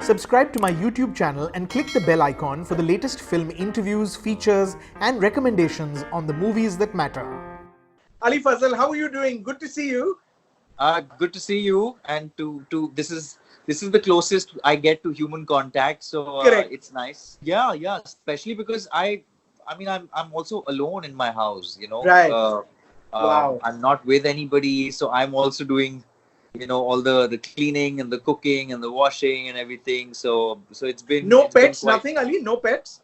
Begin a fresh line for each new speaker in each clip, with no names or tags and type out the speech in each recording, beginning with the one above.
Subscribe to my YouTube channel and click the bell icon for the latest film interviews, features, and recommendations on the movies that matter. Ali Fazal, how are you doing? Good to see you.
Good to see you. And to this is the closest I get to human contact, so
Correct.
it's nice. Yeah. Especially because I'm also alone in my house.
Right. Wow.
I'm not with anybody, so I'm also doing all the cleaning and the cooking and the washing and everything. So it's been
No
it's been
pets,
quite,
nothing, Ali? No pets?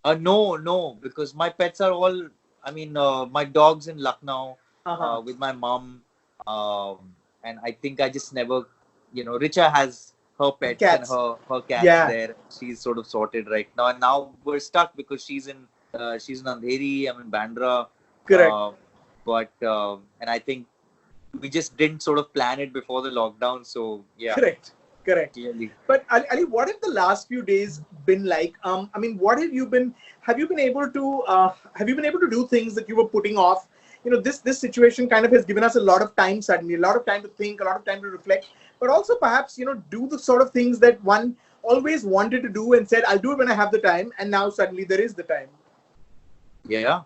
no, because my pets are all. My dog's in Lucknow with my mom, and I think I just never, Richa has her pets and
Cats.
her cats
Yeah.
there. She's sort of sorted right now, and now we're stuck because she's in Andheri. I'm in Bandra.
Correct.
And I think we just didn't sort of plan it before the lockdown. So yeah.
Correct.
Clearly.
But Ali, what have the last few days been like? What have you been? Have you been able to do things that you were putting off? This situation kind of has given us a lot of time suddenly, a lot of time to think, a lot of time to reflect, but also perhaps do the sort of things that one always wanted to do and said, "I'll do it when I have the time," and now suddenly there is the time.
Yeah.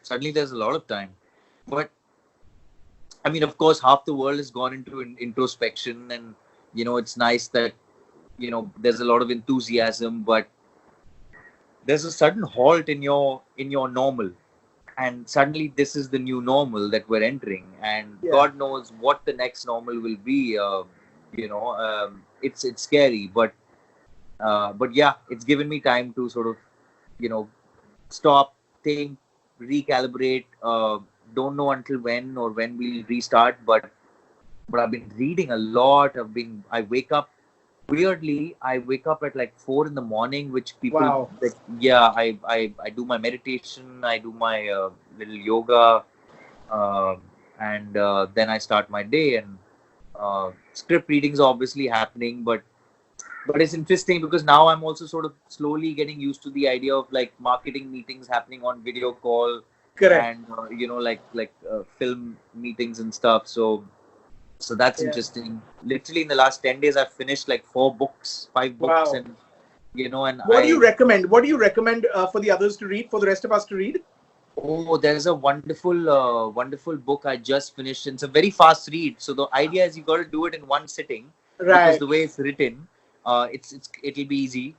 Suddenly there's a lot of time, but of course, half the world has gone into introspection, and it's nice that there's a lot of enthusiasm, but there's a sudden halt in your normal, and suddenly this is the new normal that we're entering, and God knows what the next normal will be. It's scary, but yeah, it's given me time to sort of stop, think, recalibrate. Don't know until when or when we'll restart, but I've been reading a lot. I wake up at like 4 in the morning, which people,
wow.
I do my meditation, I do my little yoga, and then I start my day, and script readings are obviously happening, but it's interesting because now I'm also sort of slowly getting used to the idea of like marketing meetings happening on video call.
Correct.
And film meetings and stuff. So that's interesting. Literally in the last 10 days, I've finished like 5 books,
wow.
and and
what do you recommend? What do you recommend for the others to read, for the rest of us to read?
Oh, there's a wonderful book I just finished. It's a very fast read. So the idea is you got to do it in one sitting,
right?
Because the way it's written, it'll be easy.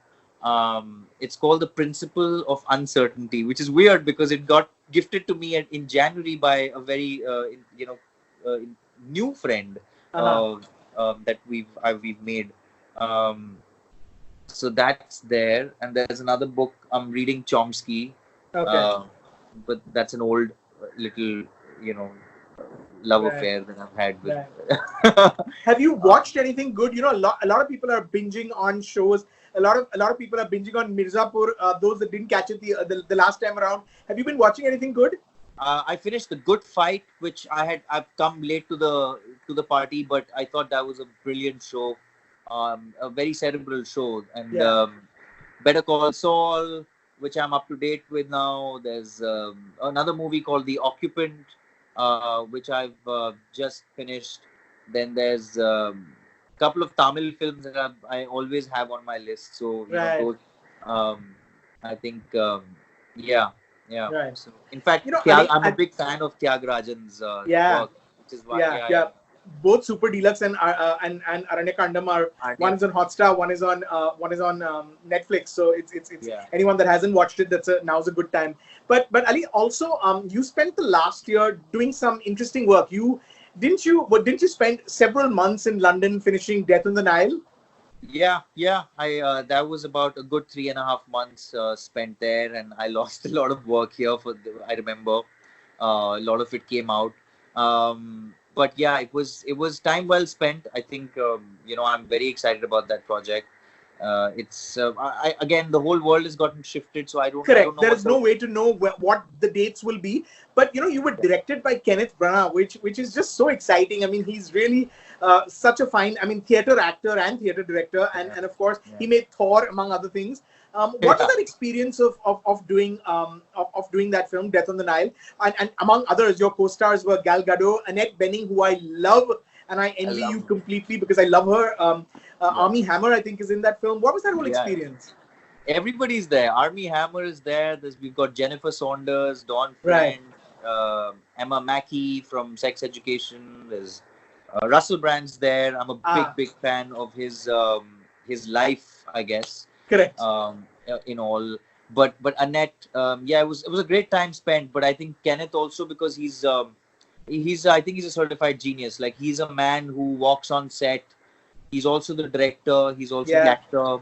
It's called The Principle of Uncertainty, which is weird because it got gifted to me in January by a very new friend that we've made. So that's there, and there's another book I'm reading, Chomsky.
Okay.
But that's an old little love affair that I've had with.
Right. Have you watched anything good? A lot of people are binging on shows. A lot of people are binging on Mirzapur. Those that didn't catch it the last time around. Have you been watching anything good?
I finished The Good Fight, which I've come late to the party, but I thought that was a brilliant show, a very cerebral show, and Better Call Saul, which I'm up to date with now. There's another movie called The Occupant, which I've just finished. Then there's couple of Tamil films that I always have on my list. So those, I think, yeah.
Right.
So, in fact, I'm a big fan of Tyagarajan's work, which is why.
Both Super Deluxe and Aranyakandam are one is on Hotstar, one is on Netflix. So it's anyone that hasn't watched it, now's a good time. But Ali, also you spent the last year doing some interesting work. Didn't you spend several months in London finishing Death on the Nile?
Yeah. I that was about a good 3.5 months spent there, and I lost a lot of work here. I remember a lot of it came out. But yeah, it was time well spent. I think I'm very excited about that project. It's again, the whole world has gotten shifted, so I don't.
Correct.
I don't know
there is no way to know what the dates will be. But you were directed by Kenneth Branagh, which is just so exciting. I mean, he's really such a fine, theater actor and theater director, and of course he made Thor among other things. What was that experience of doing that film, Death on the Nile, and among others, your co-stars were Gal Gadot, Annette Bening, who I love, and I envy you completely because I love her.
Yeah.
Army Hammer, I think, is in that film. What was that whole
Yeah.
experience?
Everybody's there. Army Hammer is there. We've got Jennifer Saunders, Dawn
Right.
French, Emma Mackey from Sex Education. There's Russell Brand's there. I'm a big fan of his life, I guess.
Correct.
In all, but Annette, yeah, it was a great time spent. But I think Kenneth also, because he's I think he's a certified genius. Like, he's a man who walks on set. He's also the director. He's also the actor.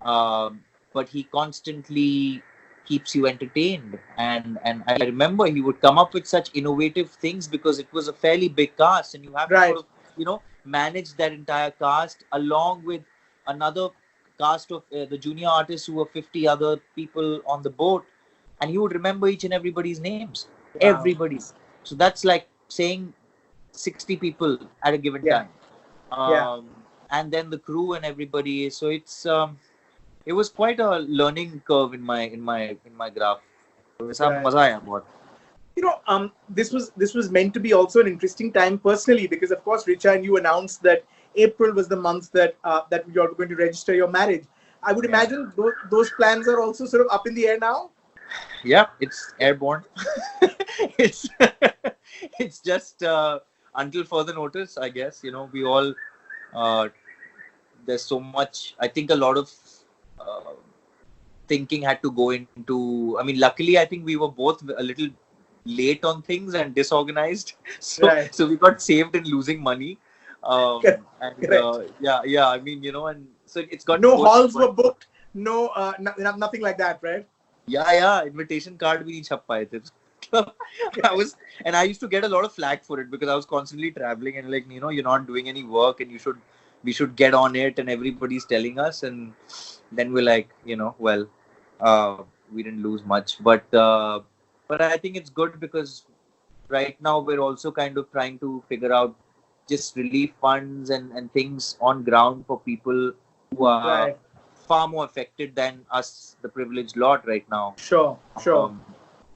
Um, but he constantly keeps you entertained, and I remember he would come up with such innovative things, because it was a fairly big cast, and you have to sort of, manage that entire cast along with another cast of the junior artists, who were 50 other people on the boat, and he would remember each and everybody's names. Everybody's. So that's like saying 60 people at a given time. And then the crew and everybody. So it was quite a learning curve in my graph.
This was meant to be also an interesting time personally, because of course, Richa and you announced that April was the month that you're going to register your marriage. I would imagine those plans are also sort of up in the air now.
Yeah, it's airborne. it's it's just until further notice, I guess. We all there's so much. I think a lot of thinking had to go into. I mean, luckily, I think we were both a little late on things and disorganized, so we got saved in losing money. I mean, and so it's got
no halls were booked, nothing like that, right?
Invitation card bhi nahi chhap paye the. I used to get a lot of flack for it, because I was constantly traveling, and like, you're not doing any work, and we should get on it, and everybody's telling us, and then we're like, well, we didn't lose much, but I think it's good, because right now we're also kind of trying to figure out just relief funds and things on ground for people who are far more affected than us, the privileged lot, right now.
Sure.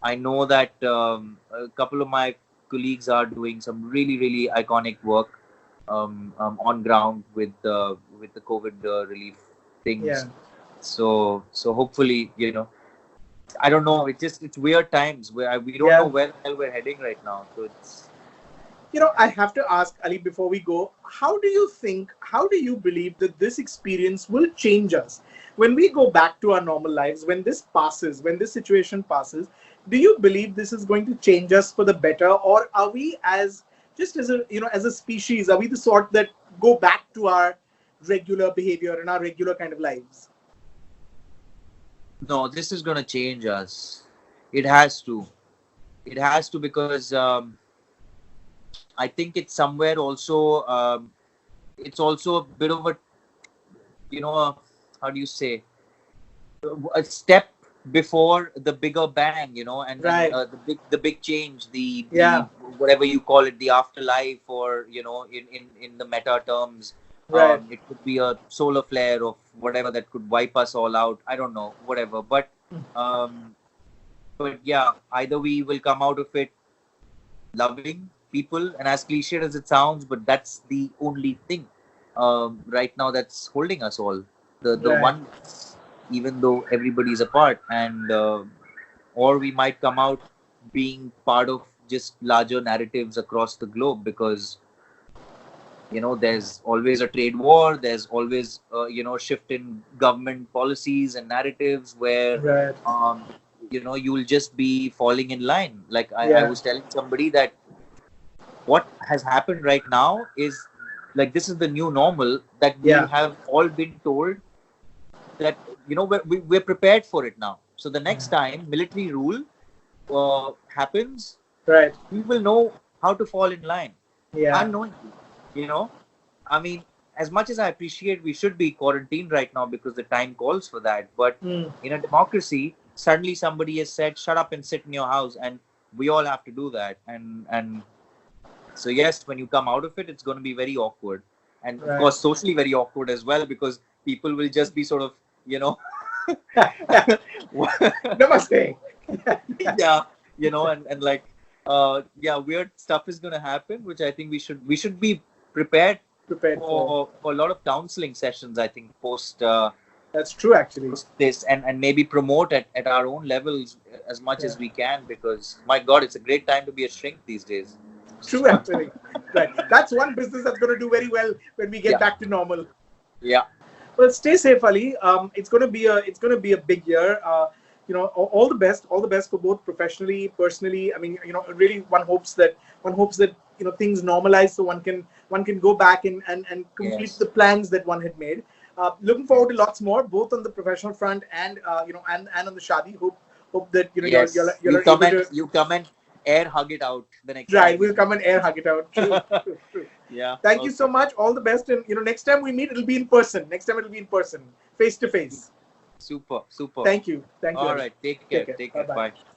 I know that a couple of my colleagues are doing some really, really iconic work on ground with the COVID relief things.
Yeah.
So hopefully, I don't know. It's weird times where we don't know where the hell we're heading right now. So it's.
I have to ask, Ali, before we go, how do you believe that this experience will change us when we go back to our normal lives, when this situation passes? Do you believe this is going to change us for the better, or are we as a species, are we the sort that go back to our regular behavior and our regular kind of lives?
No, this is going to change us. It has to. Because I think it's somewhere also, it's also a bit of how do you say, a step before the bigger bang, and the big change, the whatever you call it, the afterlife, or in the meta terms. It could be a solar flare of whatever that could wipe us all out. I don't know, whatever. But yeah, either we will come out of it loving people, and as cliched as it sounds, but that's the only thing right now that's holding us all. The one, even though everybody's apart, and or we might come out being part of just larger narratives across the globe, because there's always a trade war, there's always shift in government policies and narratives where you'll just be falling in line. Like I was telling somebody that what has happened right now is like, this is the new normal that we have all been told that we're prepared for it now. So the next time military rule happens, we will know how to fall in line. Unknowingly, I mean, as much as I appreciate we should be quarantined right now because the time calls for that, but in a democracy, suddenly somebody has said, shut up and sit in your house, and we all have to do that. And so yes, when you come out of it, it's going to be very awkward, and of course socially very awkward as well, because people will just be sort of
Namaste.
And like weird stuff is going to happen, which I think we should be prepared
prepared for.
For a lot of counseling sessions, I think,
That's true, actually.
post this, and maybe promote at our own levels as much
Yeah.
as we can, because my God, it's a great time to be a shrink these days.
True, actually. Right. That's one business that's going to do very well when we get
Yeah.
back to normal.
Yeah.
Well, stay safe, Ali. It's going to be a big year. All the best, for both professionally, personally. I mean, really, one hopes that things normalize, so one can go back and complete
Yes.
the plans that one had made. Looking forward to lots more, both on the professional front and and on the shadi. Hope that
Yes.
you're able to.
You come and air hug it out the next
Right,
time we
we'll
meet.
come and air hug it out. True, true, true.
Yeah.
Thank you so
Okay.
much. All the best, and next time we meet, it'll be in person. Face to face.
Super. Super.
Thank you. Thank you,
All
Ali.
right. Take
Take
care.
care.
Take
Bye
care.
bye.
Bye.